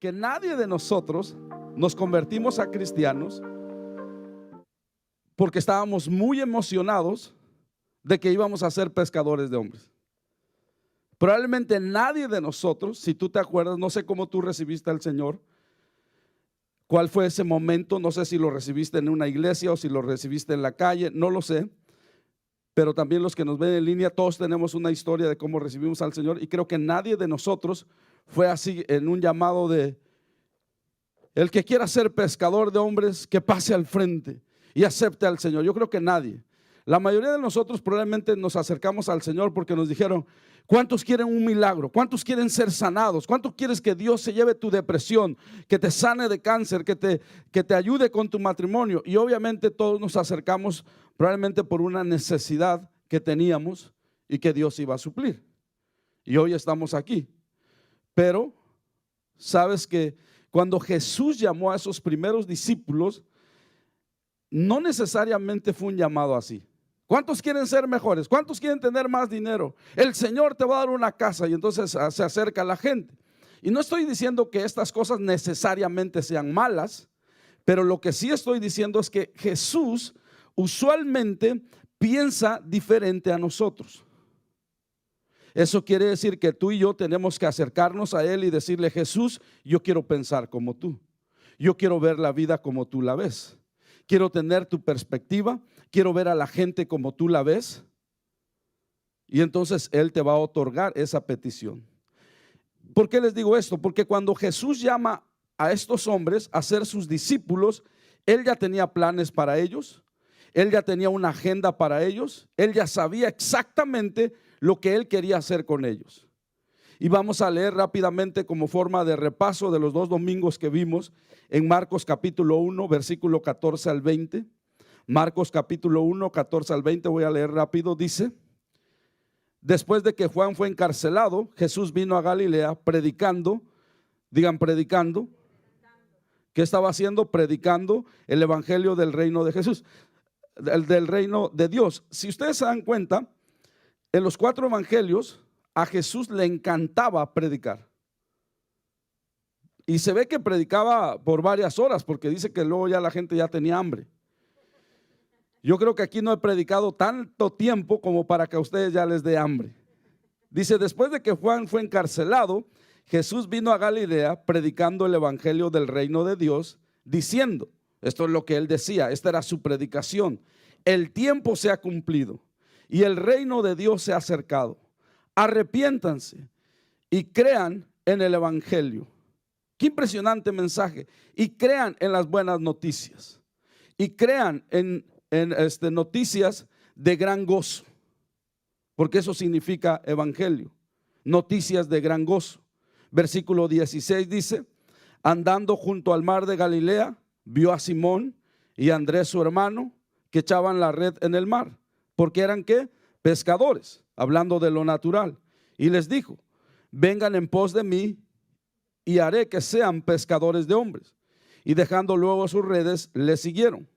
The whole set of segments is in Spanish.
que nadie de nosotros nos convertimos a cristianos porque estábamos muy emocionados de que íbamos a ser pescadores de hombres. Probablemente nadie de nosotros, si tú te acuerdas, no sé cómo tú recibiste al Señor, cuál fue ese momento, no sé si lo recibiste en una iglesia o si lo recibiste en la calle, no lo sé, pero también los que nos ven en línea, todos tenemos una historia de cómo recibimos al Señor, y creo que nadie de nosotros fue así en un llamado de: el que quiera ser pescador de hombres, que pase al frente y acepte al Señor. Yo creo que nadie. La mayoría de nosotros probablemente nos acercamos al Señor porque nos dijeron: ¿cuántos quieren un milagro? ¿Cuántos quieren ser sanados? ¿Cuántos quieres que Dios se lleve tu depresión, que te sane de cáncer, que te ayude con tu matrimonio? Y obviamente todos nos acercamos probablemente por una necesidad que teníamos y que Dios iba a suplir. Y hoy estamos aquí. Pero sabes que cuando Jesús llamó a esos primeros discípulos, no necesariamente fue un llamado así. ¿Cuántos quieren ser mejores? ¿Cuántos quieren tener más dinero? El Señor te va a dar una casa, y entonces se acerca la gente. Y no estoy diciendo que estas cosas necesariamente sean malas, pero lo que sí estoy diciendo es que Jesús usualmente piensa diferente a nosotros. Eso quiere decir que tú y yo tenemos que acercarnos a Él y decirle: Jesús, yo quiero pensar como tú, yo quiero ver la vida como tú la ves, quiero tener tu perspectiva, quiero ver a la gente como tú la ves. Y entonces Él te va a otorgar esa petición. ¿Por qué les digo esto? Porque cuando Jesús llama a estos hombres a ser sus discípulos, Él ya tenía planes para ellos, Él ya tenía una agenda para ellos, Él ya sabía exactamente lo que Él quería hacer con ellos. Y vamos a leer rápidamente, como forma de repaso de los 2 domingos que vimos, en Marcos capítulo 1, versículo 14 al 20. Marcos capítulo 1, 14 al 20, voy a leer rápido. Dice: después de que Juan fue encarcelado, Jesús vino a Galilea predicando. Digan, predicando. ¿Qué estaba haciendo? Predicando el evangelio del reino de Jesús, del reino de Dios. Si ustedes se dan cuenta, en los 4 evangelios a Jesús le encantaba predicar. Y se ve que predicaba por varias horas, porque dice que luego ya la gente ya tenía hambre. Yo creo que aquí no he predicado tanto tiempo como para que a ustedes ya les dé hambre. Dice: después de que Juan fue encarcelado, Jesús vino a Galilea predicando el evangelio del reino de Dios, diciendo, esto es lo que él decía, esta era su predicación: el tiempo se ha cumplido y el reino de Dios se ha acercado. Arrepiéntanse y crean en el evangelio. Qué impresionante mensaje. Y crean en las buenas noticias. Y crean en noticias de gran gozo, porque eso significa evangelio, noticias de gran gozo. Versículo 16 dice: andando junto al mar de Galilea, vio a Simón y a Andrés su hermano, que echaban la red en el mar, porque eran ¿qué? Pescadores, hablando de lo natural. Y les dijo: vengan en pos de mí y haré que sean pescadores de hombres. Y dejando luego sus redes, le siguieron.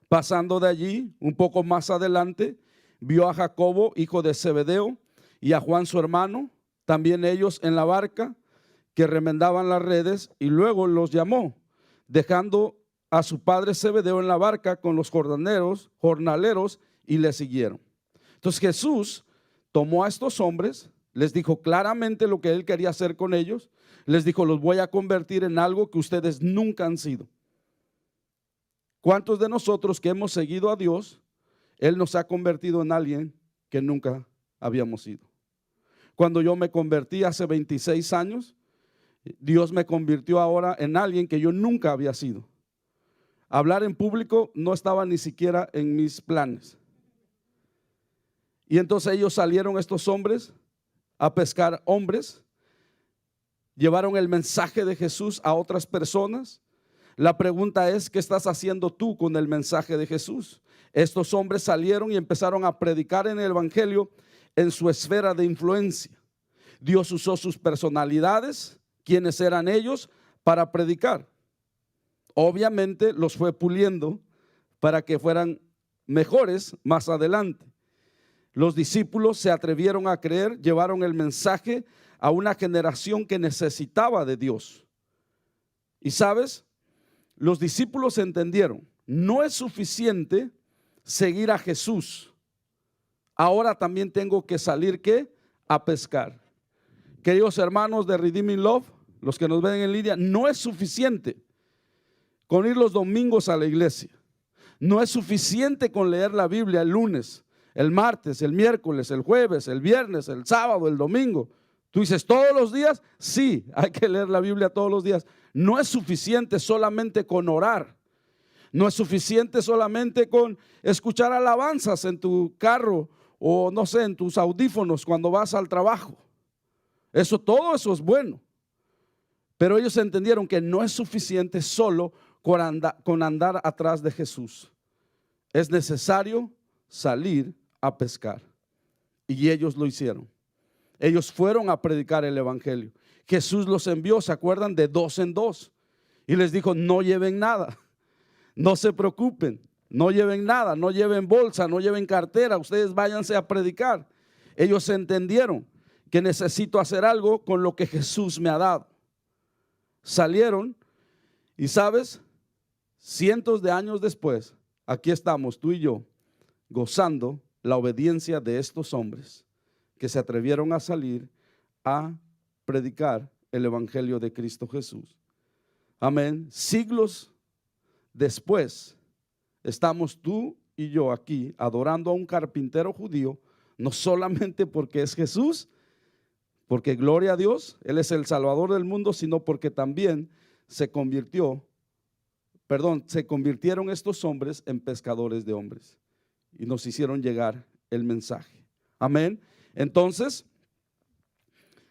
Pasando de allí, un poco más adelante, vio a Jacobo, hijo de Zebedeo, y a Juan su hermano, también ellos en la barca, que remendaban las redes, y luego los llamó, dejando a su padre Zebedeo en la barca con los jornaleros, y le siguieron. Entonces Jesús tomó a estos hombres, les dijo claramente lo que Él quería hacer con ellos, les dijo: los voy a convertir en algo que ustedes nunca han sido. ¿Cuántos de nosotros que hemos seguido a Dios, Él nos ha convertido en alguien que nunca habíamos sido? Cuando yo me convertí hace 26 años, Dios me convirtió ahora en alguien que yo nunca había sido. Hablar en público no estaba ni siquiera en mis planes. Y entonces ellos salieron, estos hombres, a pescar hombres, llevaron el mensaje de Jesús a otras personas. La pregunta es: ¿qué estás haciendo tú con el mensaje de Jesús? Estos hombres salieron y empezaron a predicar en el evangelio en su esfera de influencia. Dios usó sus personalidades, quienes eran ellos, para predicar. Obviamente los fue puliendo para que fueran mejores más adelante. Los discípulos se atrevieron a creer, llevaron el mensaje a una generación que necesitaba de Dios. Y sabes, los discípulos entendieron, no es suficiente seguir a Jesús. Ahora también tengo que salir, ¿qué? A pescar. Queridos hermanos de Redeeming Love, los que nos ven en línea, no es suficiente con ir los domingos a la iglesia. No es suficiente con leer la Biblia el lunes, el martes, el miércoles, el jueves, el viernes, el sábado, el domingo. Tú dices, ¿todos los días? Sí, hay que leer la Biblia todos los días. No es suficiente solamente con orar. No es suficiente solamente con escuchar alabanzas en tu carro o no sé, en tus audífonos cuando vas al trabajo. Todo eso es bueno. Pero ellos entendieron que no es suficiente solo con andar atrás de Jesús. Es necesario salir a pescar. Y ellos lo hicieron. Ellos fueron a predicar el evangelio. Jesús los envió, ¿se acuerdan? De 2 en 2. Y les dijo, no lleven nada. No se preocupen, no lleven nada, no lleven bolsa, no lleven cartera, ustedes váyanse a predicar. Ellos entendieron que necesito hacer algo con lo que Jesús me ha dado. Salieron y sabes, cientos de años después, aquí estamos tú y yo, gozando la obediencia de estos hombres que se atrevieron a salir a predicar el evangelio de Cristo Jesús. Amén. Siglos después, estamos tú y yo aquí adorando a un carpintero judío, no solamente porque es Jesús, porque gloria a Dios, Él es el Salvador del mundo, sino porque también se convirtieron estos hombres en pescadores de hombres y nos hicieron llegar el mensaje. Amén. Entonces,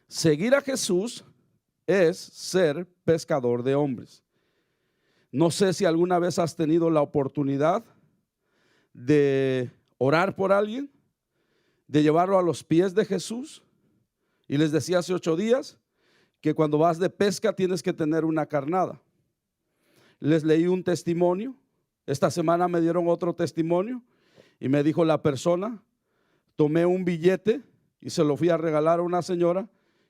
seguir a Jesús es ser pescador de hombres. No sé si alguna vez has tenido la oportunidad de orar por alguien, de llevarlo a los pies de Jesús. Y les decía hace 8 días que cuando vas de pesca tienes que tener una carnada. Les leí un testimonio. Esta semana me dieron otro testimonio y me dijo la persona, tomé un billete y se lo fui a regalar a una señora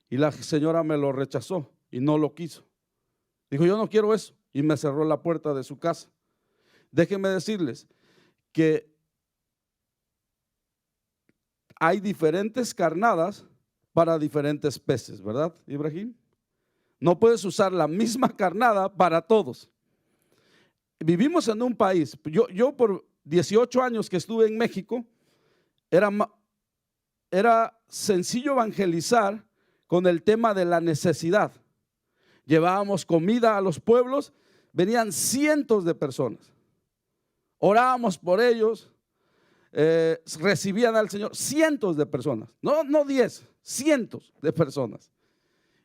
y la señora me lo rechazó y no lo quiso. Dijo, yo no quiero eso. Y me cerró la puerta de su casa. Déjenme decirles que hay diferentes carnadas para diferentes peces, ¿verdad, Ibrahim? No puedes usar la misma carnada para todos. Vivimos en un país, yo por 18 años que estuve en México, era sencillo evangelizar con el tema de la necesidad. Llevábamos comida a los pueblos, venían cientos de personas. Orábamos por ellos, recibían al Señor cientos de personas, no 10, cientos de personas.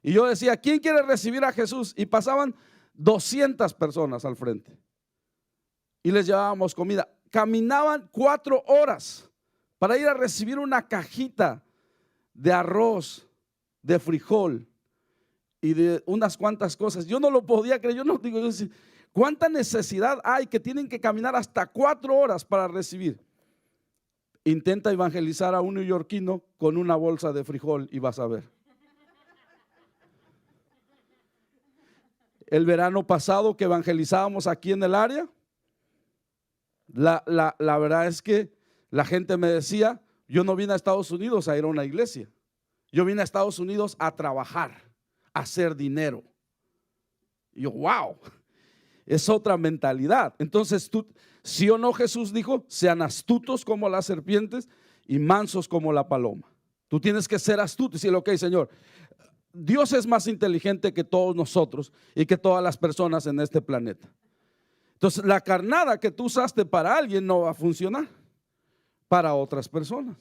Y yo decía, ¿quién quiere recibir a Jesús? Y pasaban 200 personas al frente y les llevábamos comida. Caminaban 4 horas para ir a recibir una cajita de arroz, de frijol y de unas cuantas cosas. Yo no lo podía creer. Yo decía, ¿cuánta necesidad hay que tienen que caminar hasta 4 horas para recibir? Intenta evangelizar a un neoyorquino con una bolsa de frijol y vas a ver. El verano pasado que evangelizábamos aquí en el área, la verdad es que la gente me decía, yo no vine a Estados Unidos a ir a una iglesia. Yo vine a Estados Unidos a trabajar, a hacer dinero. Y yo, wow, es otra mentalidad. Entonces tú, sí o no, Jesús dijo, sean astutos como las serpientes y mansos como la paloma. Tú tienes que ser astuto y decir, ok, Señor, Dios es más inteligente que todos nosotros y que todas las personas en este planeta. Entonces la carnada que tú usaste para alguien no va a funcionar para otras personas.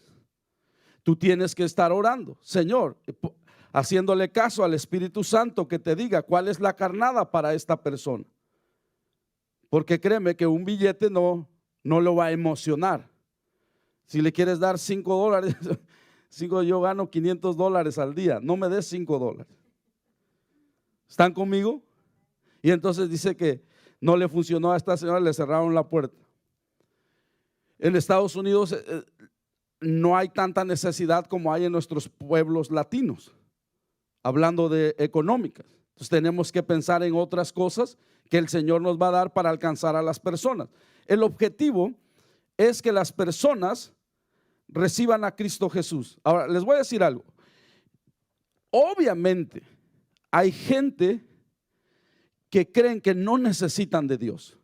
Tú tienes que estar orando, Señor, haciéndole caso al Espíritu Santo que te diga cuál es la carnada para esta persona. Porque créeme que un billete no lo va a emocionar. Si le quieres dar $5, yo gano $500 al día, no me des $5. ¿Están conmigo? Y entonces dice que no le funcionó a esta señora, le cerraron la puerta. En Estados Unidos no hay tanta necesidad como hay en nuestros pueblos latinos, hablando de económicas. Entonces tenemos que pensar en otras cosas que el Señor nos va a dar para alcanzar a las personas. El objetivo es que las personas reciban a Cristo Jesús. Ahora, les voy a decir algo. Obviamente, hay gente que creen que no necesitan de Dios.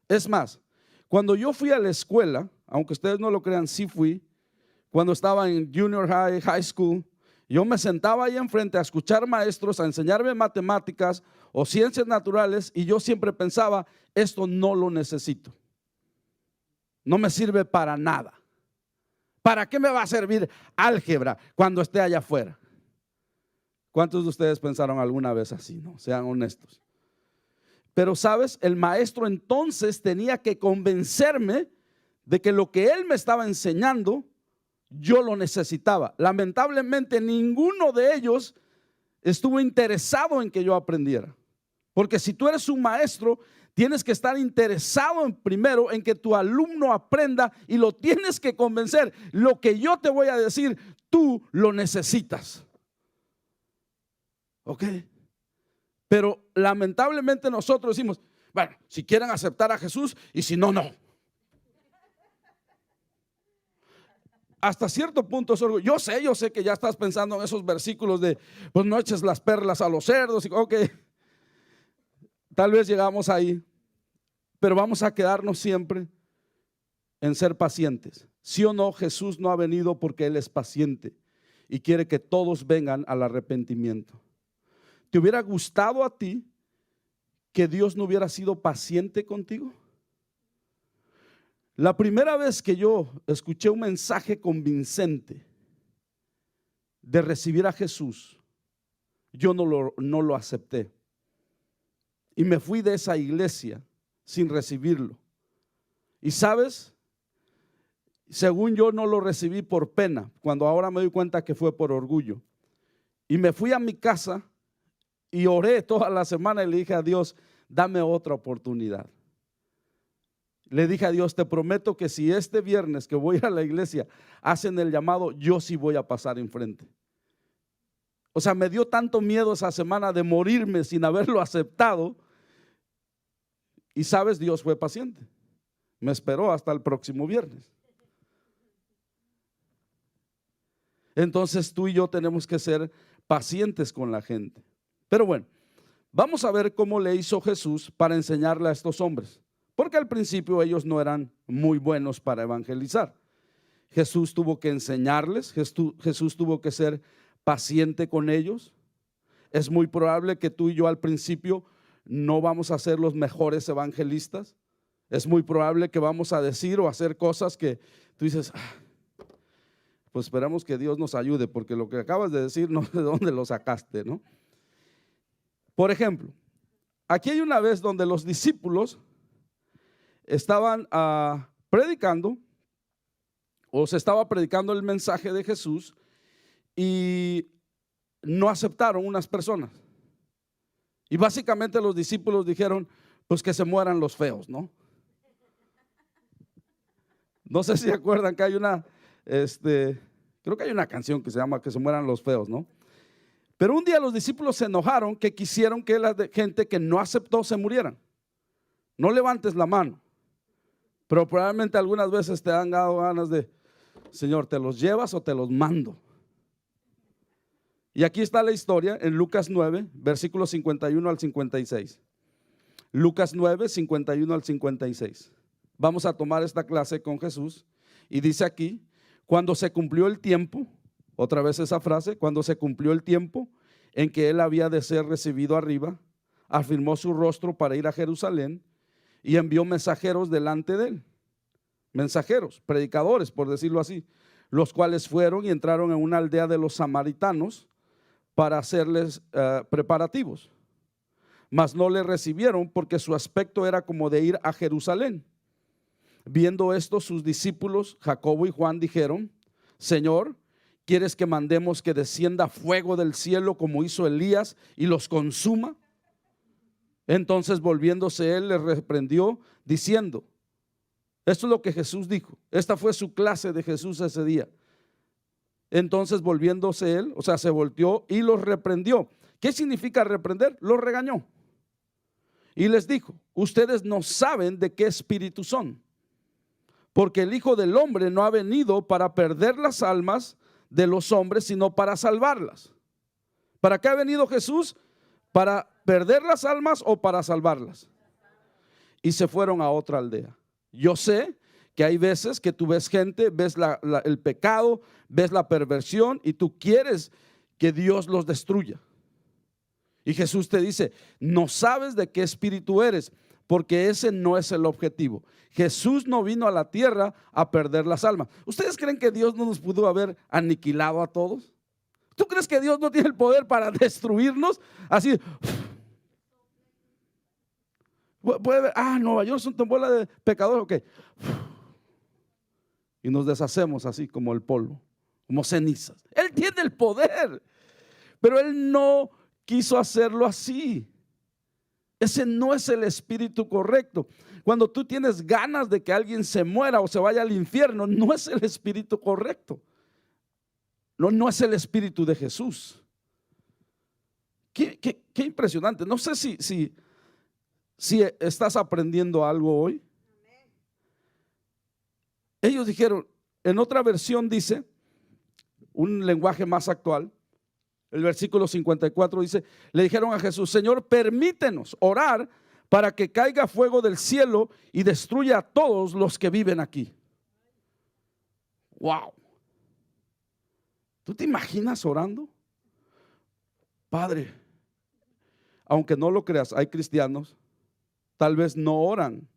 Es más, cuando yo fui a la escuela, aunque ustedes no lo crean, sí fui, cuando estaba en junior high, high school, yo me sentaba ahí enfrente a escuchar maestros, a enseñarme matemáticas o ciencias naturales, y yo siempre pensaba, esto no lo necesito. No me sirve para nada. ¿Para qué me va a servir álgebra cuando esté allá afuera? ¿Cuántos de ustedes pensaron alguna vez así? No, sean honestos. Pero sabes, el maestro entonces tenía que convencerme de que lo que él me estaba enseñando, yo lo necesitaba. Lamentablemente ninguno de ellos estuvo interesado en que yo aprendiera. Porque si tú eres un maestro, tienes que estar interesado primero en que tu alumno aprenda, y lo tienes que convencer. Lo que yo te voy a decir, tú lo necesitas. ¿Ok? Pero lamentablemente nosotros decimos, bueno, si quieren aceptar a Jesús, y si no, no. Hasta cierto punto es orgullo. Yo sé que ya estás pensando en esos versículos de, pues no eches las perlas a los cerdos. Ok, tal vez llegamos ahí, pero vamos a quedarnos siempre en ser pacientes. Sí o no, Jesús no ha venido porque Él es paciente y quiere que todos vengan al arrepentimiento. ¿Te hubiera gustado a ti que Dios no hubiera sido paciente contigo? La primera vez que yo escuché un mensaje convincente de recibir a Jesús, yo no lo acepté. Y me fui de esa iglesia sin recibirlo. Y sabes, según yo no lo recibí por pena, cuando ahora me doy cuenta que fue por orgullo. Y me fui a mi casa y oré toda la semana y le dije a Dios, dame otra oportunidad. Le dije a Dios, te prometo que si este viernes que voy a la iglesia hacen el llamado, yo sí voy a pasar enfrente. O sea, me dio tanto miedo esa semana de morirme sin haberlo aceptado. Y sabes, Dios fue paciente. Me esperó hasta el próximo viernes. Entonces tú y yo tenemos que ser pacientes con la gente. Pero bueno, vamos a ver cómo le hizo Jesús para enseñarle a estos hombres. Porque al principio ellos no eran muy buenos para evangelizar. Jesús tuvo que enseñarles, Jesús tuvo que ser paciente con ellos. Es muy probable que tú y yo al principio no vamos a ser los mejores evangelistas. Es muy probable que vamos a decir o hacer cosas que tú dices, pues esperamos que Dios nos ayude, porque lo que acabas de decir no sé de dónde lo sacaste, ¿no? Por ejemplo, aquí hay una vez donde los discípulos estaban predicando, o se estaba predicando el mensaje de Jesús, y no aceptaron unas personas. Y básicamente los discípulos dijeron, pues que se mueran los feos, ¿no? No sé si acuerdan que hay creo que hay una canción que se llama Que se mueran los feos, ¿no? Pero un día los discípulos se enojaron, que quisieron que la gente que no aceptó se murieran. No levantes la mano, pero probablemente algunas veces te han dado ganas de, Señor, ¿te los llevas o te los mando? Y aquí está la historia en Lucas 9, versículos 51 al 56. Lucas 9, 51 al 56. Vamos a tomar esta clase con Jesús. Y dice aquí, cuando se cumplió el tiempo, otra vez esa frase, cuando se cumplió el tiempo en que él había de ser recibido arriba, afirmó su rostro para ir a Jerusalén y envió mensajeros delante de él. Mensajeros, predicadores, por decirlo así, los cuales fueron y entraron en una aldea de los samaritanos para hacerles preparativos. Mas no le recibieron porque su aspecto era como de ir a Jerusalén. Viendo esto, sus discípulos Jacobo y Juan dijeron, Señor, ¿quieres que mandemos que descienda fuego del cielo como hizo Elías y los consuma? Entonces volviéndose él les reprendió diciendo, esto es lo que Jesús dijo, esta fue su clase de Jesús ese día. Entonces volviéndose él, o sea, se volteó y los reprendió. ¿Qué significa reprender? Los regañó. Y les dijo: ustedes no saben de qué espíritu son, porque el Hijo del Hombre no ha venido para perder las almas de los hombres, sino para salvarlas. ¿Para qué ha venido Jesús? ¿Para perder las almas o para salvarlas? Y se fueron a otra aldea. Yo sé que hay veces que tú ves gente, ves el pecado, ves la perversión y tú quieres que Dios los destruya. Y Jesús te dice: no sabes de qué espíritu eres, porque ese no es el objetivo. Jesús no vino a la tierra a perder las almas. ¿Ustedes creen que Dios no nos pudo haber aniquilado a todos? ¿Tú crees que Dios no tiene el poder para destruirnos? Así, puede ver, Nueva York es una bola de pecadores, ok. Y nos deshacemos así como el polvo, como cenizas. Él tiene el poder, pero Él no quiso hacerlo así. Ese no es el espíritu correcto. Cuando tú tienes ganas de que alguien se muera o se vaya al infierno, no es el espíritu correcto. No es el espíritu de Jesús. Qué impresionante. No sé si estás aprendiendo algo hoy. Ellos dijeron, en otra versión dice, un lenguaje más actual, el versículo 54 dice: le dijeron a Jesús: Señor, permítenos orar para que caiga fuego del cielo y destruya a todos los que viven aquí. Wow. ¿Tú te imaginas orando? Padre, aunque no lo creas, hay cristianos, tal vez no oran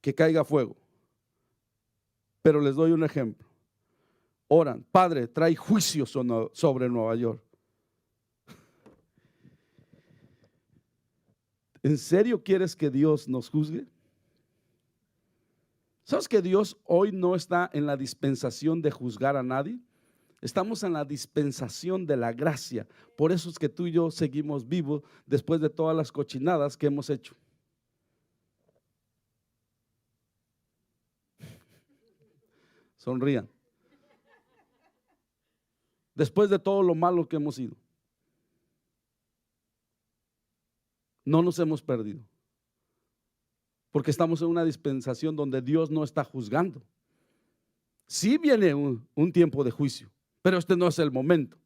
que caiga fuego, pero les doy un ejemplo. Oran: Padre, trae juicio sobre Nueva York. ¿En serio quieres que Dios nos juzgue? ¿Sabes que Dios hoy no está en la dispensación de juzgar a nadie? Estamos en la dispensación de la gracia. Por eso es que tú y yo seguimos vivos después de todas las cochinadas que hemos hecho. Sonrían. Después de todo lo malo que hemos ido, no nos hemos perdido, porque estamos en una dispensación donde Dios no está juzgando. Sí viene un tiempo de juicio, pero este no es el momento.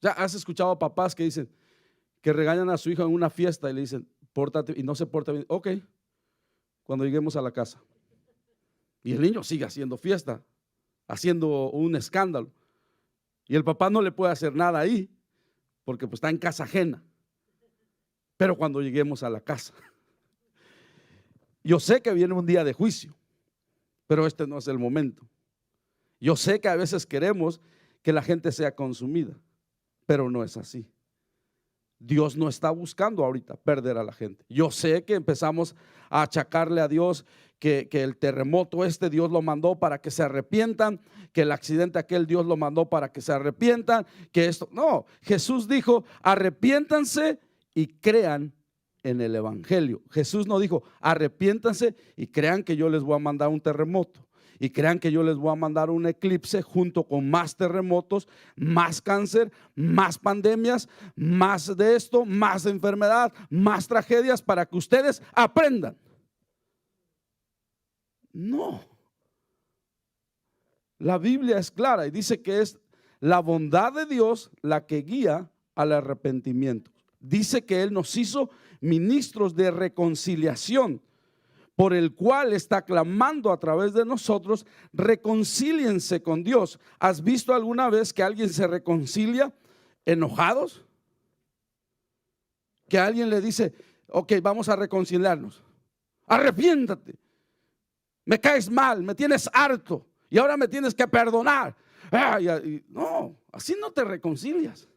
Ya has escuchado a papás que dicen, que regañan a su hijo en una fiesta y le dicen: pórtate, y no se porta bien. Ok, cuando lleguemos a la casa. Y el niño sigue haciendo fiesta, haciendo un escándalo, y el papá no le puede hacer nada ahí, porque pues está en casa ajena. Pero cuando lleguemos a la casa, yo sé que viene un día de juicio, pero este no es el momento. Yo sé que a veces queremos que la gente sea consumida, pero no es así. Dios no está buscando ahorita perder a la gente. Yo sé que empezamos a achacarle a Dios que el terremoto Dios lo mandó para que se arrepientan, que el accidente aquel Dios lo mandó para que se arrepientan, que esto, no, Jesús dijo: arrepiéntanse y crean en el evangelio. Jesús no dijo: arrepiéntanse y crean que yo les voy a mandar un terremoto, y crean que yo les voy a mandar un eclipse junto con más terremotos, más cáncer, más pandemias, más de esto, más enfermedad, más tragedias, para que ustedes aprendan. No. La Biblia es clara y dice que es la bondad de Dios la que guía al arrepentimiento. Dice que Él nos hizo ministros de reconciliación, por el cual está clamando a través de nosotros: reconcíliense con Dios. ¿Has visto alguna vez que alguien se reconcilia enojados? Que alguien le dice: ok, vamos a reconciliarnos. Arrepiéntate. Me caes mal, me tienes harto y ahora me tienes que perdonar. No, así no te reconcilias.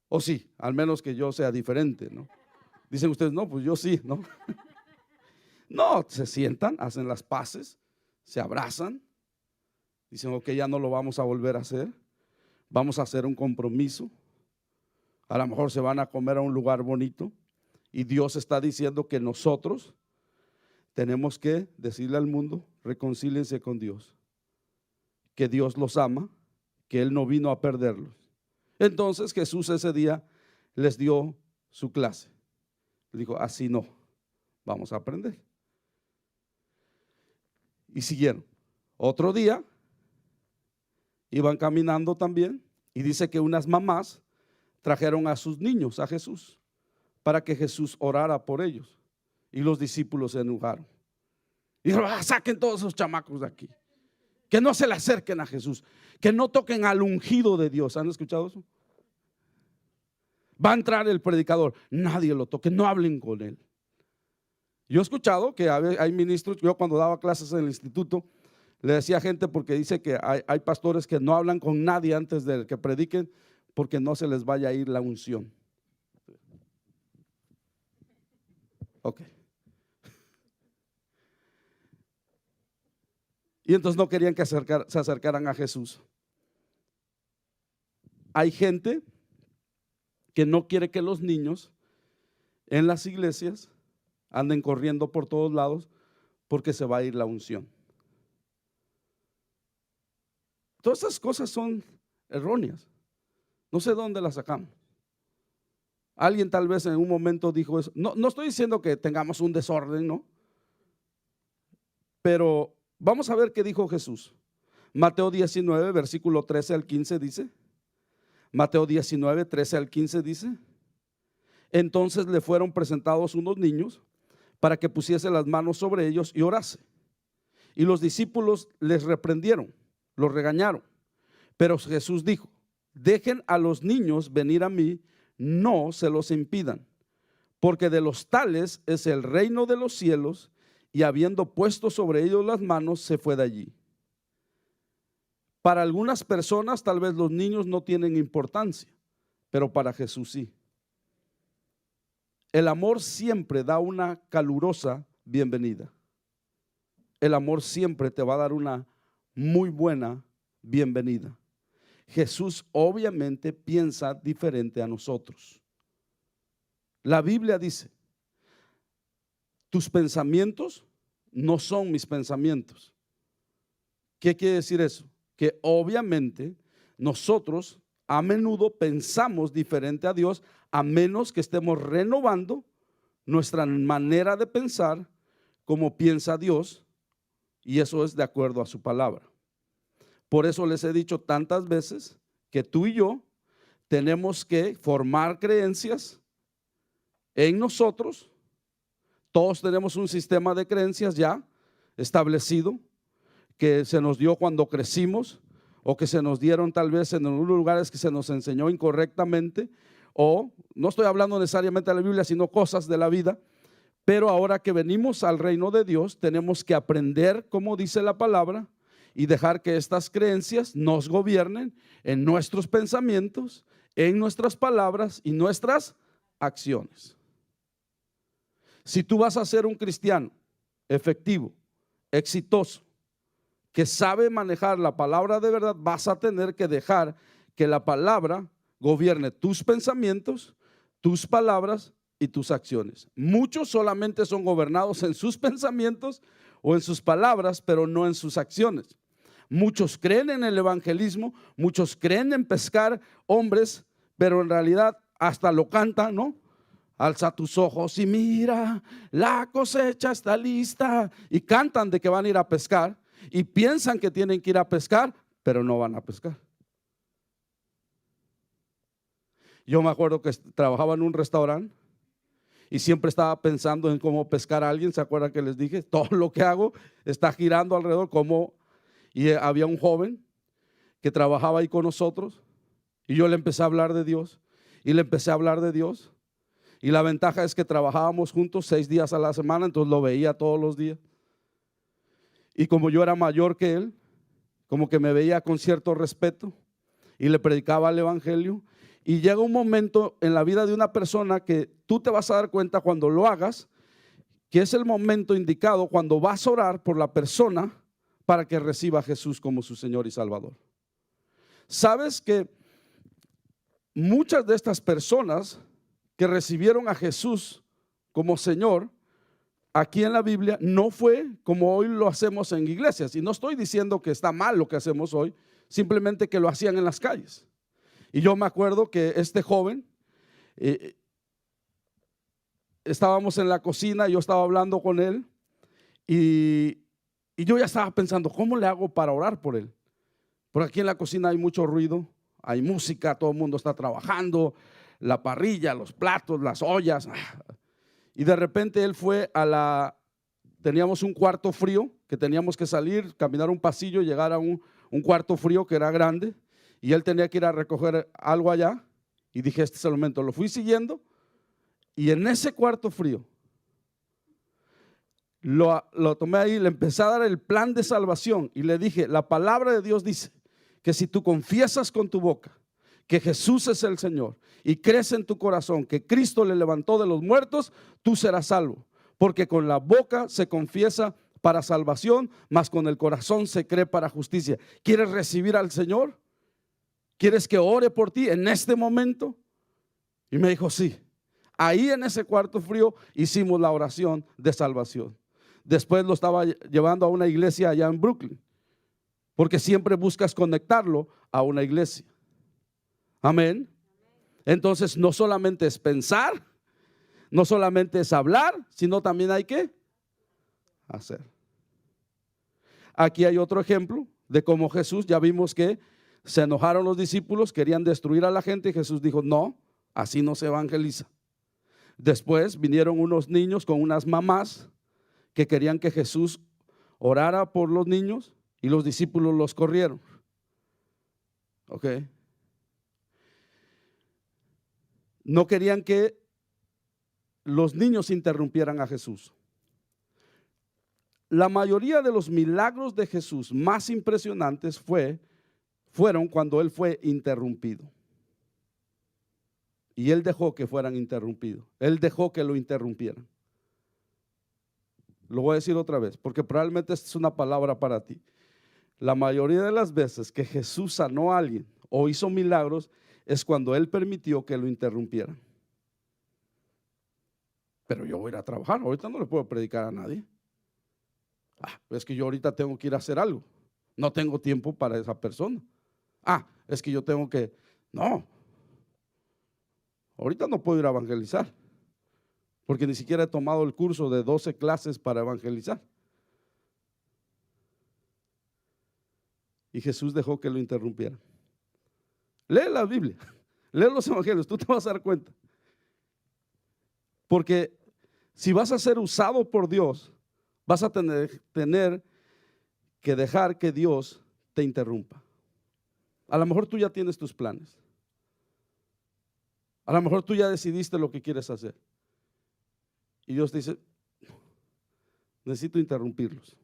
O sí, al menos que yo sea diferente, ¿no? Dicen ustedes: no, pues yo sí, ¿no? No, se sientan, hacen las paces, se abrazan, dicen: ok, ya no lo vamos a volver a hacer, vamos a hacer un compromiso. A lo mejor se van a comer a un lugar bonito, y Dios está diciendo que nosotros tenemos que decirle al mundo: reconcíliense con Dios, que Dios los ama, que Él no vino a perderlos. Entonces Jesús ese día les dio su clase. Dijo, así no, vamos a aprender. Y siguieron. Otro día iban caminando también y dice que unas mamás trajeron a sus niños a Jesús para que Jesús orara por ellos. Y los discípulos se enojaron. Y dijeron, saquen todos esos chamacos de aquí. Que no se le acerquen a Jesús. Que no toquen al ungido de Dios. ¿Han escuchado eso? Va a entrar el predicador. Nadie lo toque, no hablen con él. Yo he escuchado que hay ministros, yo cuando daba clases en el instituto, le decía a gente, porque dice que hay pastores que no hablan con nadie antes de que prediquen, porque no se les vaya a ir la unción. Ok. Y entonces no querían que se acercaran a Jesús. Hay gente que no quiere que los niños en las iglesias anden corriendo por todos lados porque se va a ir la unción. Todas esas cosas son erróneas. No sé dónde las sacamos. Alguien tal vez en un momento dijo eso. No estoy diciendo que tengamos un desorden, ¿no? Pero vamos a ver qué dijo Jesús. Mateo 19, versículo 13 al 15 dice. Mateo 19, 13 al 15 dice. Entonces le fueron presentados unos niños para que pusiese las manos sobre ellos y orase. Y los discípulos les reprendieron, los regañaron. Pero Jesús dijo, dejen a los niños venir a mí, no se los impidan, porque de los tales es el reino de los cielos. Y habiendo puesto sobre ellos las manos, se fue de allí. Para algunas personas tal vez los niños no tienen importancia, pero para Jesús sí. El amor siempre da una calurosa bienvenida. El amor siempre te va a dar una muy buena bienvenida. Jesús obviamente piensa diferente a nosotros. La Biblia dice, tus pensamientos no son mis pensamientos. ¿Qué quiere decir eso? Que obviamente nosotros a menudo pensamos diferente a Dios, a menos que estemos renovando nuestra manera de pensar como piensa Dios, y eso es de acuerdo a su palabra. Por eso les he dicho tantas veces que tú y yo tenemos que formar creencias en nosotros. Todos tenemos un sistema de creencias ya establecido que se nos dio cuando crecimos, o que se nos dieron tal vez en algunos lugares que se nos enseñó incorrectamente, o no estoy hablando necesariamente de la Biblia, sino cosas de la vida. Pero ahora que venimos al reino de Dios, tenemos que aprender como dice la palabra y dejar que estas creencias nos gobiernen en nuestros pensamientos, en nuestras palabras y nuestras acciones. Si tú vas a ser un cristiano efectivo, exitoso, que sabe manejar la palabra de verdad, vas a tener que dejar que la palabra gobierne tus pensamientos, tus palabras y tus acciones. Muchos solamente son gobernados en sus pensamientos o en sus palabras, pero no en sus acciones. Muchos creen en el evangelismo, muchos creen en pescar hombres, pero en realidad hasta lo cantan, ¿no? Alza tus ojos y mira, la cosecha está lista. Y cantan de que van a ir a pescar y piensan que tienen que ir a pescar, pero no van a pescar. Yo me acuerdo que trabajaba en un restaurante y siempre estaba pensando en cómo pescar a alguien. ¿Se acuerdan que les dije? Todo lo que hago está girando alrededor y había un joven que trabajaba ahí con nosotros y yo le empecé a hablar de Dios y le empecé a hablar de Dios. Y la ventaja es que trabajábamos juntos 6 días a la semana, entonces lo veía todos los días. Y como yo era mayor que él, como que me veía con cierto respeto y le predicaba el evangelio. Y llega un momento en la vida de una persona que tú te vas a dar cuenta cuando lo hagas, que es el momento indicado cuando vas a orar por la persona para que reciba a Jesús como su Señor y Salvador. ¿Sabes que muchas de estas personas que recibieron a Jesús como Señor, aquí en la Biblia no fue como hoy lo hacemos en iglesias? Y no estoy diciendo que está mal lo que hacemos hoy, simplemente que lo hacían en las calles. Y yo me acuerdo que este joven, estábamos en la cocina, yo estaba hablando con él y yo ya estaba pensando, ¿cómo le hago para orar por él? Porque aquí en la cocina hay mucho ruido, hay música, todo el mundo está trabajando, la parrilla, los platos, las ollas. Y de repente él fue teníamos un cuarto frío, que teníamos que salir, caminar un pasillo, llegar a un cuarto frío que era grande, y él tenía que ir a recoger algo allá, y dije, este es el momento. Lo fui siguiendo, y en ese cuarto frío, lo tomé ahí, le empecé a dar el plan de salvación, y le dije, la palabra de Dios dice, que si tú confiesas con tu boca que Jesús es el Señor y crees en tu corazón que Cristo le levantó de los muertos, tú serás salvo, porque con la boca se confiesa para salvación, mas con el corazón se cree para justicia. ¿Quieres recibir al Señor? ¿Quieres que ore por ti en este momento? Y me dijo, sí. Ahí en ese cuarto frío hicimos la oración de salvación. Después lo estaba llevando a una iglesia allá en Brooklyn, porque siempre buscas conectarlo a una iglesia. Amén. Entonces no solamente es pensar, no solamente es hablar, sino también hay que hacer. Aquí hay otro ejemplo de cómo Jesús, ya vimos que se enojaron los discípulos, querían destruir a la gente, y Jesús dijo, no, así no se evangeliza. Después vinieron unos niños con unas mamás que querían que Jesús orara por los niños, y los discípulos los corrieron. Ok. No querían que los niños interrumpieran a Jesús. La mayoría de los milagros de Jesús más impresionantes fueron cuando él fue interrumpido. Y él dejó que fueran interrumpidos. Él dejó que lo interrumpieran. Lo voy a decir otra vez, porque probablemente esta es una palabra para ti. La mayoría de las veces que Jesús sanó a alguien o hizo milagros es cuando él permitió que lo interrumpieran. Pero yo voy a ir a trabajar, ahorita no le puedo predicar a nadie. Es que yo ahorita tengo que ir a hacer algo, no tengo tiempo para esa persona. Es que yo tengo que, no, ahorita no puedo ir a evangelizar, porque ni siquiera he tomado el curso de 12 clases para evangelizar. Y Jesús dejó que lo interrumpieran. Lee la Biblia, lee los evangelios, tú te vas a dar cuenta. Porque si vas a ser usado por Dios, vas a tener que dejar que Dios te interrumpa. A lo mejor tú ya tienes tus planes. A lo mejor tú ya decidiste lo que quieres hacer. Y Dios dice, necesito interrumpirlos.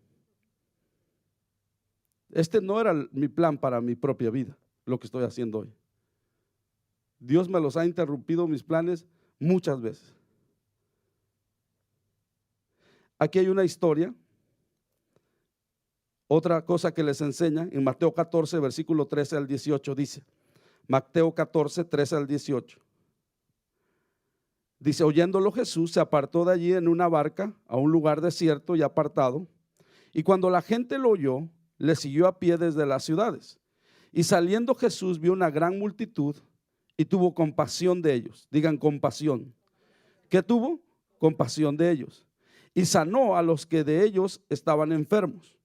Este no era mi plan para mi propia vida, lo que estoy haciendo hoy. Dios me los ha interrumpido mis planes muchas veces. Aquí hay una historia, otra cosa que les enseña en Mateo 14, versículo 13 al 18 dice, Mateo 14, 13 al 18. Dice, oyéndolo Jesús se apartó de allí en una barca a un lugar desierto y apartado, y cuando la gente lo oyó, le siguió a pie desde las ciudades. Y saliendo Jesús vio una gran multitud y tuvo compasión de ellos. Digan compasión. ¿Qué tuvo? Compasión de ellos. Y sanó a los que de ellos estaban enfermos.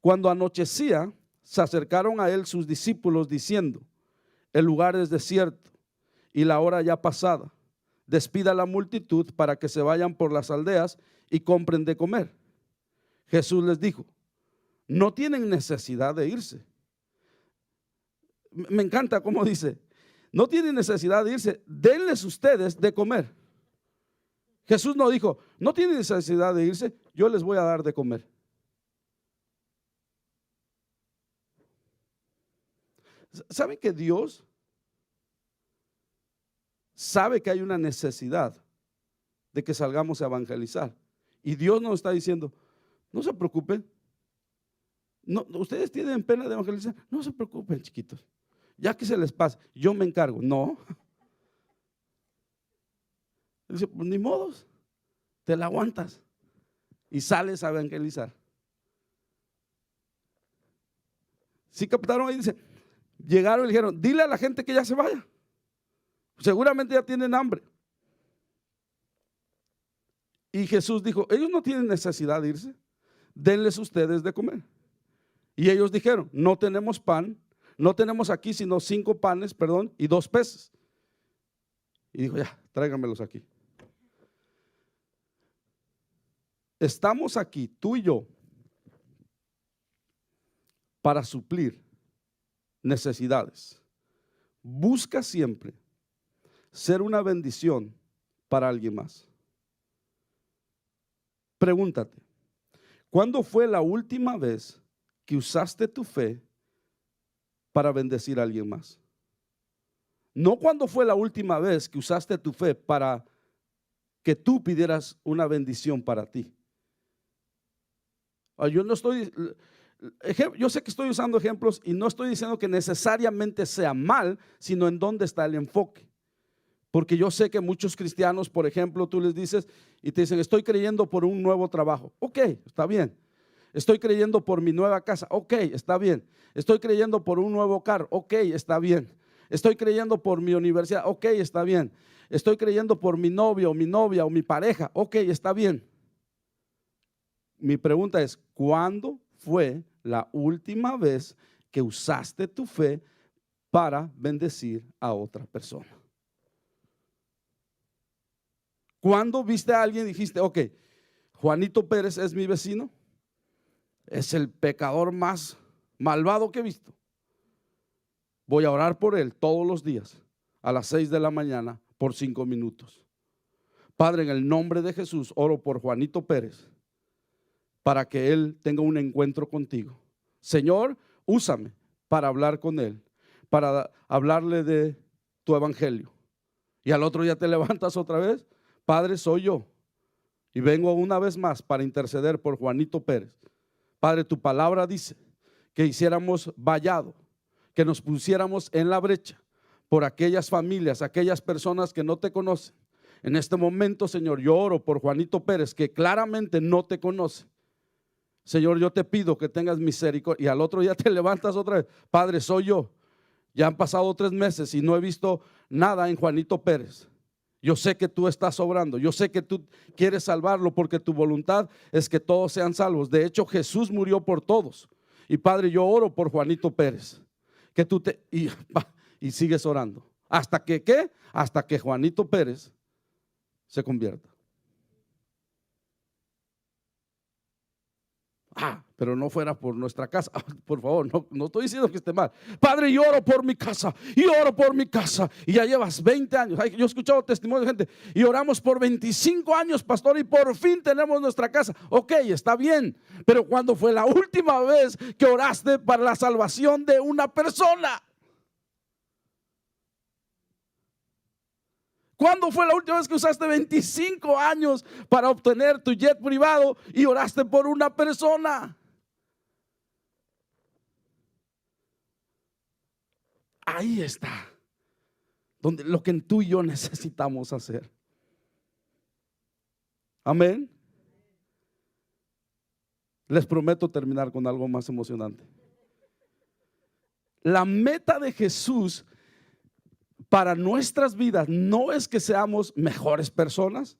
Cuando anochecía, se acercaron a él sus discípulos diciendo, el lugar es desierto y la hora ya pasada. Despida a la multitud para que se vayan por las aldeas y compren de comer. Jesús les dijo, no tienen necesidad de irse. Me encanta cómo dice, no tienen necesidad de irse, denles ustedes de comer. Jesús no dijo, no tienen necesidad de irse, yo les voy a dar de comer. ¿Saben que Dios sabe que hay una necesidad de que salgamos a evangelizar? Y Dios nos está diciendo, no se preocupen. No, ustedes tienen pena de evangelizar, no se preocupen, chiquitos, ya que se les pasa, yo me encargo. No. Él dice, pues ni modos, te la aguantas y sales a evangelizar. ¿Sí captaron ahí? Dice, Llegaron y le dijeron, dile a la gente que ya se vaya. Seguramente ya tienen hambre. Y Jesús dijo, ellos no tienen necesidad de irse, denles ustedes de comer. Y ellos dijeron, no tenemos pan, no tenemos aquí sino 5 panes, y 2 peces. Y dijo, ya, tráiganmelos aquí. Estamos aquí, tú y yo, para suplir necesidades. Busca siempre ser una bendición para alguien más. Pregúntate, ¿cuándo fue la última vez que usaste tu fe para bendecir a alguien más? No cuándo fue la última vez que usaste tu fe para que tú pidieras una bendición para ti. Yo sé que estoy usando ejemplos y no estoy diciendo que necesariamente sea mal, sino en dónde está el enfoque. Porque yo sé que muchos cristianos, por ejemplo, tú les dices y te dicen, estoy creyendo por un nuevo trabajo. Ok, está bien. Estoy creyendo por mi nueva casa. Ok, está bien. Estoy creyendo por un nuevo carro. Ok, está bien. Estoy creyendo por mi universidad. Ok, está bien. Estoy creyendo por mi novio o mi novia o mi pareja. Ok, está bien. Mi pregunta es, ¿cuándo fue la última vez que usaste tu fe para bendecir a otra persona? ¿Cuándo viste a alguien y dijiste, ok, Juanito Pérez es mi vecino? Es el pecador más malvado que he visto. Voy a orar por él todos los días a las 6 de la mañana por 5 minutos. Padre, en el nombre de Jesús, oro por Juanito Pérez para que él tenga un encuentro contigo. Señor, úsame para hablar con él, para hablarle de tu evangelio. Y al otro día te levantas otra vez. Padre, soy yo y vengo una vez más para interceder por Juanito Pérez. Padre, tu palabra dice que hiciéramos vallado, que nos pusiéramos en la brecha por aquellas familias, aquellas personas que no te conocen. En este momento, Señor, yo oro por Juanito Pérez, que claramente no te conoce. Señor, yo te pido que tengas misericordia. Y al otro día te levantas otra vez. Padre, soy yo. Ya han pasado 3 meses y no he visto nada en Juanito Pérez. Yo sé que tú estás obrando, yo sé que tú quieres salvarlo porque tu voluntad es que todos sean salvos. De hecho, Jesús murió por todos. Y Padre, yo oro por Juanito Pérez, que tú y sigues orando. ¿Hasta que qué? Hasta que Juanito Pérez se convierta. Pero no fuera por nuestra casa. Por favor, no estoy diciendo que esté mal. Padre, yo oro por mi casa y oro por mi casa. Y ya llevas 20 años. Yo he escuchado testimonios de gente y oramos por 25 años, pastor, y por fin tenemos nuestra casa. Ok, está bien. Pero ¿cuándo fue la última vez que oraste para la salvación de una persona? ¿Cuándo fue la última vez que usaste 25 años para obtener tu jet privado y oraste por una persona? Ahí está, donde lo que tú y yo necesitamos hacer. Amén. Les prometo terminar con algo más emocionante. La meta de Jesús para nuestras vidas no es que seamos mejores personas.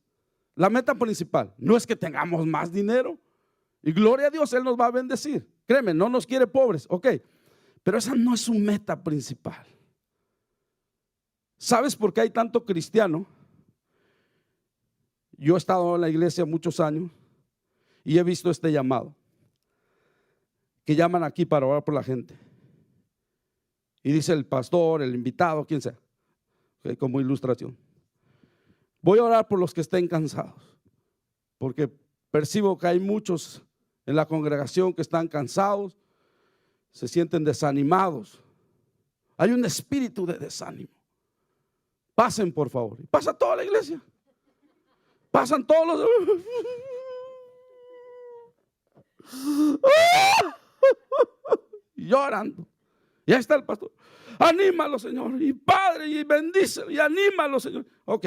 La meta principal no es que tengamos más dinero. Y gloria a Dios, Él nos va a bendecir. Créeme, no nos quiere pobres, ok. Pero esa no es su meta principal. ¿Sabes por qué hay tanto cristiano? Yo he estado en la iglesia muchos años y he visto este llamado, que llaman aquí para orar por la gente. Y dice el pastor, el invitado, quien sea, como ilustración: voy a orar por los que estén cansados, porque percibo que hay muchos en la congregación que están cansados, se sienten desanimados. Hay un espíritu de desánimo. Pasen, por favor. Y pasa toda la iglesia. Pasan todos los... llorando. Y ahí está el pastor. Anímalo, Señor. Y Padre, y bendícelo. Y anímalo, Señor. Ok.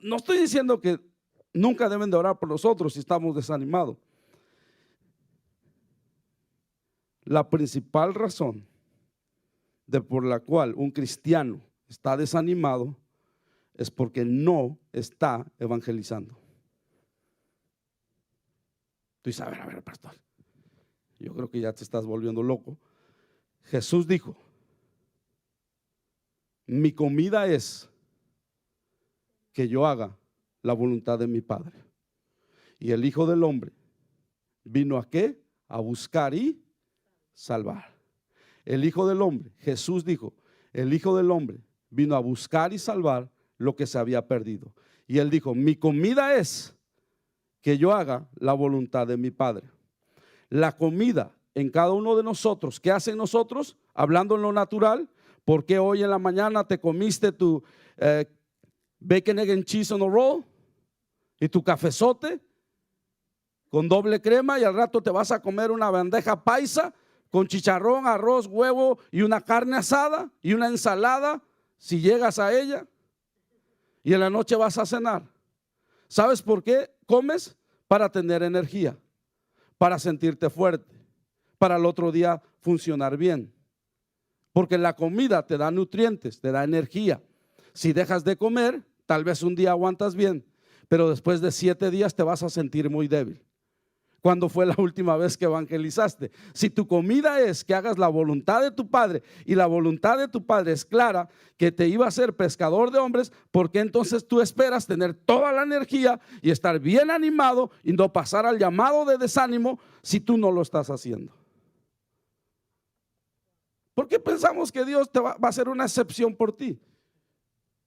No estoy diciendo que nunca deben de orar por nosotros si estamos desanimados. La principal razón de por la cual un cristiano está desanimado es porque no está evangelizando. Tú dices, a ver, pastor, yo creo que ya te estás volviendo loco. Jesús dijo, mi comida es que yo haga la voluntad de mi Padre. Y el Hijo del Hombre vino ¿a qué? A buscar y salvar. El Hijo del Hombre, Jesús dijo, el Hijo del Hombre vino a buscar y salvar lo que se había perdido. Y él dijo, mi comida es que yo haga la voluntad de mi Padre. La comida en cada uno de nosotros, ¿qué hacen nosotros? Hablando en lo natural, ¿por qué hoy en la mañana te comiste tu bacon, egg and cheese on a roll y tu cafezote con doble crema, y al rato te vas a comer una bandeja paisa con chicharrón, arroz, huevo y una carne asada y una ensalada si llegas a ella, y en la noche vas a cenar? ¿Sabes por qué comes? Para tener energía, para sentirte fuerte, para el otro día funcionar bien, porque la comida te da nutrientes, te da energía. Si dejas de comer, tal vez un día aguantas bien, pero después de 7 días te vas a sentir muy débil. ¿Cuándo fue la última vez que evangelizaste? Si tu comida es que hagas la voluntad de tu Padre, y la voluntad de tu Padre es clara, que te iba a ser pescador de hombres, ¿por qué entonces tú esperas tener toda la energía y estar bien animado y no pasar al llamado de desánimo si tú no lo estás haciendo? ¿Por qué pensamos que Dios va a hacer una excepción por ti?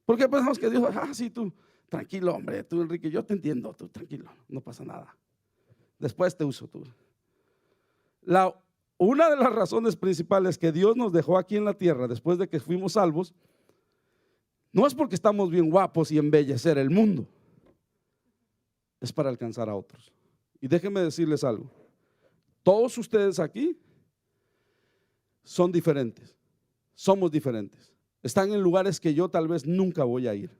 ¿Por qué pensamos que Dios, sí, tú, tranquilo, hombre, tú, Enrique, yo te entiendo, tú, tranquilo, no pasa nada. Después te uso tú. Una de las razones principales que Dios nos dejó aquí en la tierra después de que fuimos salvos, no es porque estamos bien guapos y embellecer el mundo, es para alcanzar a otros. Y déjenme decirles algo, todos ustedes aquí son diferentes, somos diferentes, están en lugares que yo tal vez nunca voy a ir.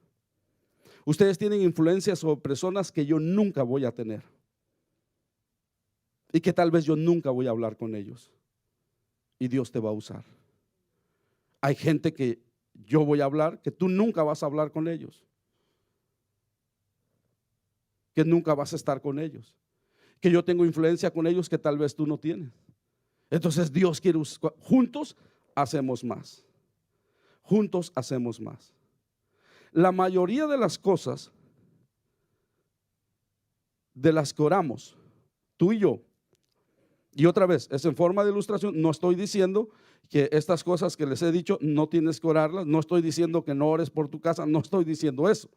Ustedes tienen influencia sobre personas que yo nunca voy a tener, y que tal vez yo nunca voy a hablar con ellos, y Dios te va a usar. Hay gente que yo voy a hablar que tú nunca vas a hablar con ellos, que nunca vas a estar con ellos, que yo tengo influencia con ellos que tal vez tú no tienes. Entonces Dios quiere, juntos hacemos más, juntos hacemos más. La mayoría de las cosas de las que oramos, tú y yo, y otra vez, es en forma de ilustración, no estoy diciendo que estas cosas que les he dicho no tienes que orarlas, no estoy diciendo que no ores por tu casa, no estoy diciendo eso.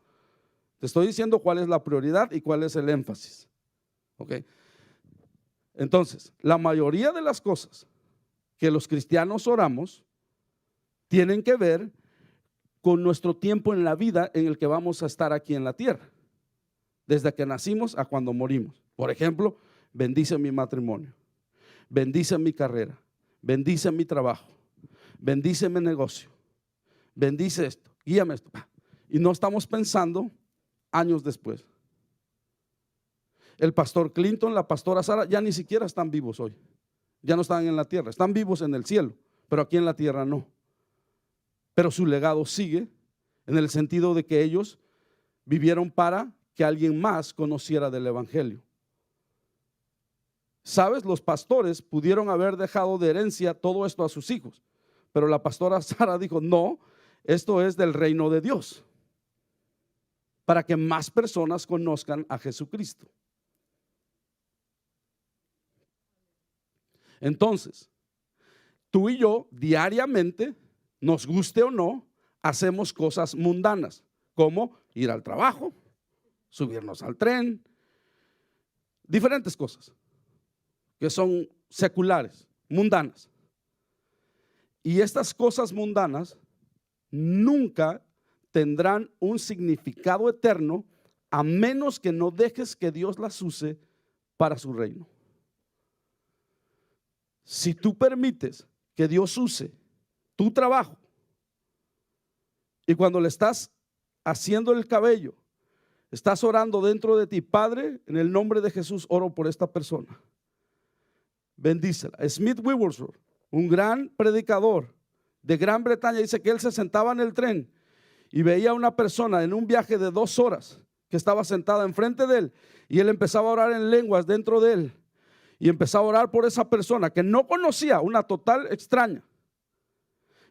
Te estoy diciendo cuál es la prioridad y cuál es el énfasis. ¿Ok? Entonces, la mayoría de las cosas que los cristianos oramos tienen que ver con nuestro tiempo en la vida en el que vamos a estar aquí en la tierra, desde que nacimos a cuando morimos. Por ejemplo, bendice mi matrimonio, bendice mi carrera, bendice mi trabajo, bendice mi negocio, bendice esto, guíame esto. Y no estamos pensando años después. El pastor Clinton, la pastora Sara, ya ni siquiera están vivos hoy. Ya no están en la tierra, están vivos en el cielo, pero aquí en la tierra no. Pero su legado sigue, en el sentido de que ellos vivieron para que alguien más conociera del evangelio. ¿Sabes? Los pastores pudieron haber dejado de herencia todo esto a sus hijos, pero la pastora Sara dijo, no, esto es del reino de Dios, para que más personas conozcan a Jesucristo. Entonces, tú y yo diariamente, nos guste o no, hacemos cosas mundanas, como ir al trabajo, subirnos al tren, diferentes cosas que son seculares, mundanas. Y estas cosas mundanas nunca tendrán un significado eterno a menos que no dejes que Dios las use para su reino. Si tú permites que Dios use tu trabajo y cuando le estás haciendo el cabello, estás orando dentro de ti, Padre, en el nombre de Jesús oro por esta persona, bendícela. Smith Wigglesworth, un gran predicador de Gran Bretaña, dice que él se sentaba en el tren y veía a una persona en un viaje de 2 horas que estaba sentada enfrente de él, y él empezaba a orar en lenguas dentro de él, y empezaba a orar por esa persona que no conocía, una total extraña,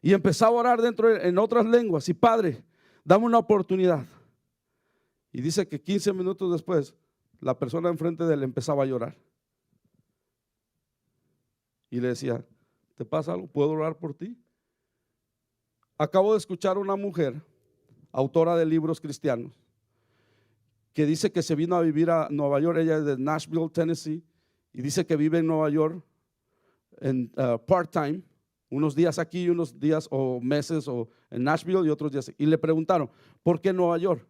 y empezaba a orar dentro de él en otras lenguas. Y Padre, dame una oportunidad. Y dice que 15 minutos después la persona enfrente de él empezaba a llorar y le decía: ¿te pasa algo? ¿Puedo orar por ti? Acabo de escuchar a una mujer, autora de libros cristianos, que dice que se vino a vivir a Nueva York. Ella es de Nashville, Tennessee, y dice que vive en Nueva York en part-time, unos días aquí, unos días o meses o en Nashville y otros días. Y le preguntaron: ¿por qué Nueva York?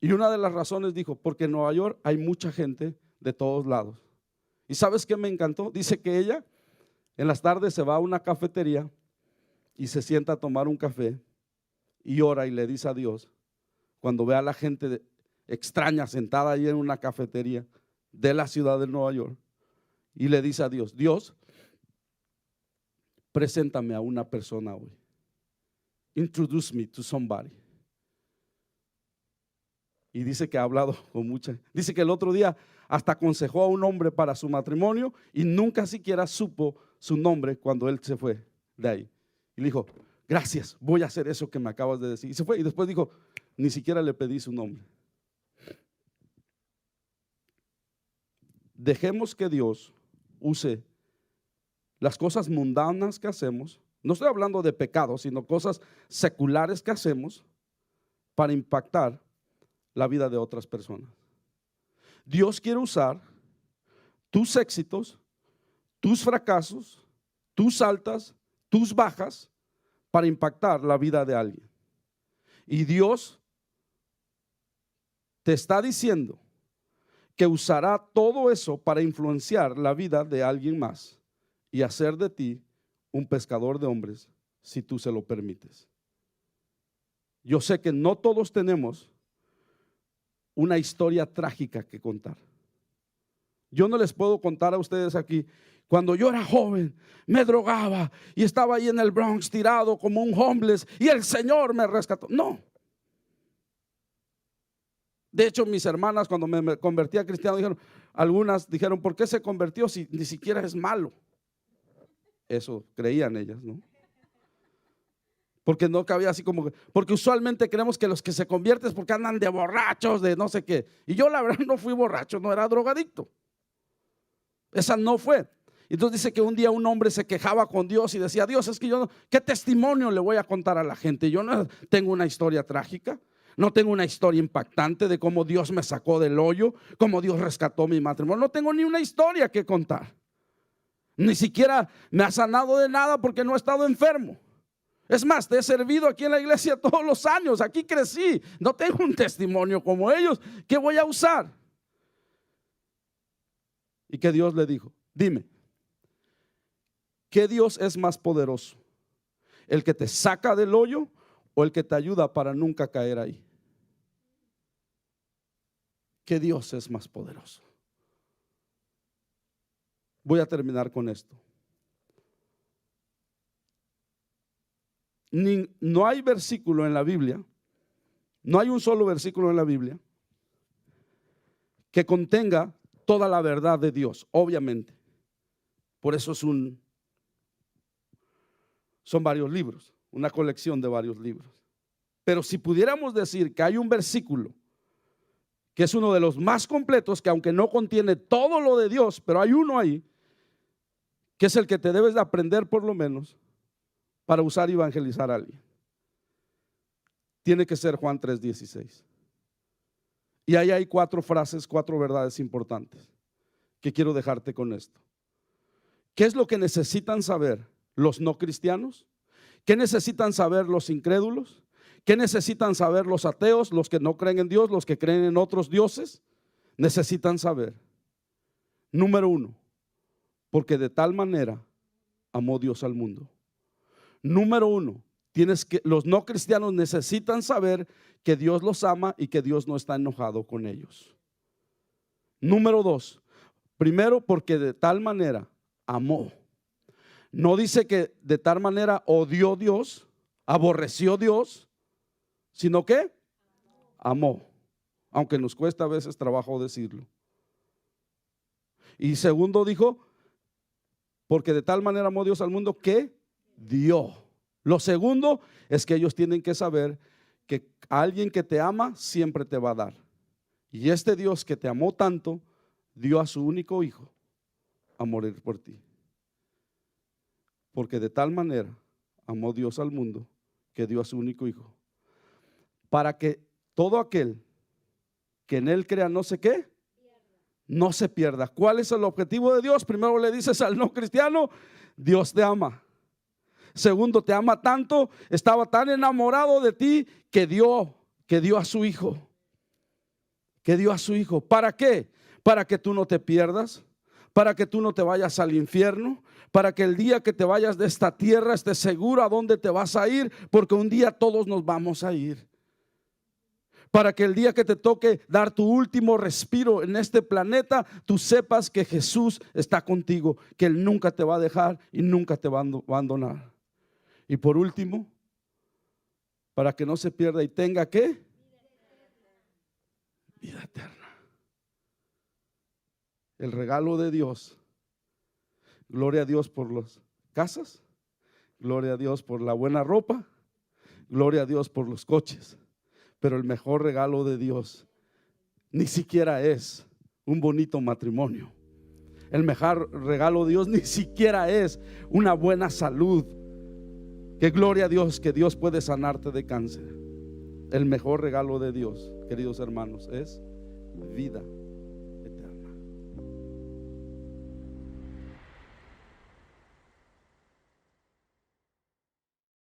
Y una de las razones dijo: porque en Nueva York hay mucha gente de todos lados. ¿Y sabes qué me encantó? Dice que ella en las tardes se va a una cafetería y se sienta a tomar un café y ora y le dice a Dios, cuando ve a la gente extraña sentada ahí en una cafetería de la ciudad de Nueva York, y le dice a Dios: Dios, preséntame a una persona hoy. Introduce me to somebody. Y dice que ha hablado con mucha. Dice que el otro día hasta aconsejó a un hombre para su matrimonio y nunca siquiera supo su nombre cuando él se fue de ahí. Y le dijo: gracias, voy a hacer eso que me acabas de decir. Y se fue, y después dijo: ni siquiera le pedí su nombre. Dejemos que Dios use las cosas mundanas que hacemos. No estoy hablando de pecados, sino cosas seculares que hacemos para impactar la vida de otras personas. Dios quiere usar tus éxitos, tus fracasos, tus altas, tus bajas para impactar la vida de alguien. Y Dios te está diciendo que usará todo eso para influenciar la vida de alguien más y hacer de ti un pescador de hombres, si tú se lo permites. Yo sé que no todos tenemos una historia trágica que contar. Yo no les puedo contar a ustedes aquí: cuando yo era joven me drogaba y estaba ahí en el Bronx tirado como un homeless y el Señor me rescató. No. De hecho, mis hermanas, cuando me convertí a cristiano, algunas dijeron: ¿por qué se convirtió si ni siquiera es malo? Eso creían ellas, ¿no? Porque no cabía así como que, porque usualmente creemos que los que se convierten es porque andan de borrachos, de no sé qué. Y yo la verdad no fui borracho, no era drogadicto. Esa no fue. Entonces dice que un día un hombre se quejaba con Dios y decía: Dios, es que yo no, ¿qué testimonio le voy a contar a la gente? Yo no tengo una historia trágica, no tengo una historia impactante de cómo Dios me sacó del hoyo, cómo Dios rescató mi matrimonio. No tengo ni una historia que contar. Ni siquiera me ha sanado de nada porque no he estado enfermo. Es más, te he servido aquí en la iglesia todos los años, aquí crecí. No tengo un testimonio como ellos que voy a usar. Y que Dios le dijo: dime, ¿qué Dios es más poderoso? ¿El que te saca del hoyo o el que te ayuda para nunca caer ahí? ¿Qué Dios es más poderoso? Voy a terminar con esto. No hay versículo en la Biblia, no hay un solo versículo en la Biblia que contenga toda la verdad de Dios, obviamente. Por eso son varios libros, una colección de varios libros. Pero si pudiéramos decir que hay un versículo que es uno de los más completos, que aunque no contiene todo lo de Dios, pero hay uno ahí que es el que te debes de aprender por lo menos para usar y evangelizar a alguien, tiene que ser Juan 3:16. Y ahí hay 4 frases, 4 verdades importantes que quiero dejarte con esto. ¿Qué es lo que necesitan saber los no cristianos? ¿Qué necesitan saber los incrédulos? ¿Qué necesitan saber los ateos, los que no creen en Dios, los que creen en otros dioses? Necesitan saber, número 1, porque de tal manera amó Dios al mundo. Número 1, los no cristianos necesitan saber que Dios los ama y que Dios no está enojado con ellos. Número 2, primero, porque de tal manera amó. No dice que de tal manera odió Dios, aborreció Dios, sino que amó, aunque nos cuesta a veces trabajo decirlo. Y segundo dijo, porque de tal manera amó Dios al mundo que dio. Lo segundo es que ellos tienen que saber que alguien que te ama siempre te va a dar. Y este Dios que te amó tanto, dio a su único hijo a morir por ti. Porque de tal manera amó Dios al mundo que dio a su único hijo, para que todo aquel que en él crea no sé qué, no se pierda. ¿Cuál es el objetivo de Dios? Primero le dices al no cristiano, Dios te ama. Segundo, te ama tanto, estaba tan enamorado de ti que dio a su hijo. Que dio a su hijo. ¿Para qué? Para que tú no te pierdas, para que tú no te vayas al infierno, para que el día que te vayas de esta tierra estés seguro a dónde te vas a ir, porque un día todos nos vamos a ir. Para que el día que te toque dar tu último respiro en este planeta, tú sepas que Jesús está contigo, que Él nunca te va a dejar y nunca te va a abandonar. Y por último, para que no se pierda y tenga ¿qué? Vida eterna. El regalo de Dios. Gloria a Dios por las casas, gloria a Dios por la buena ropa, gloria a Dios por los coches. Pero el mejor regalo de Dios ni siquiera es un bonito matrimonio. El mejor regalo de Dios ni siquiera es una buena salud. Que gloria a Dios que Dios puede sanarte de cáncer. El mejor regalo de Dios, queridos hermanos, es vida.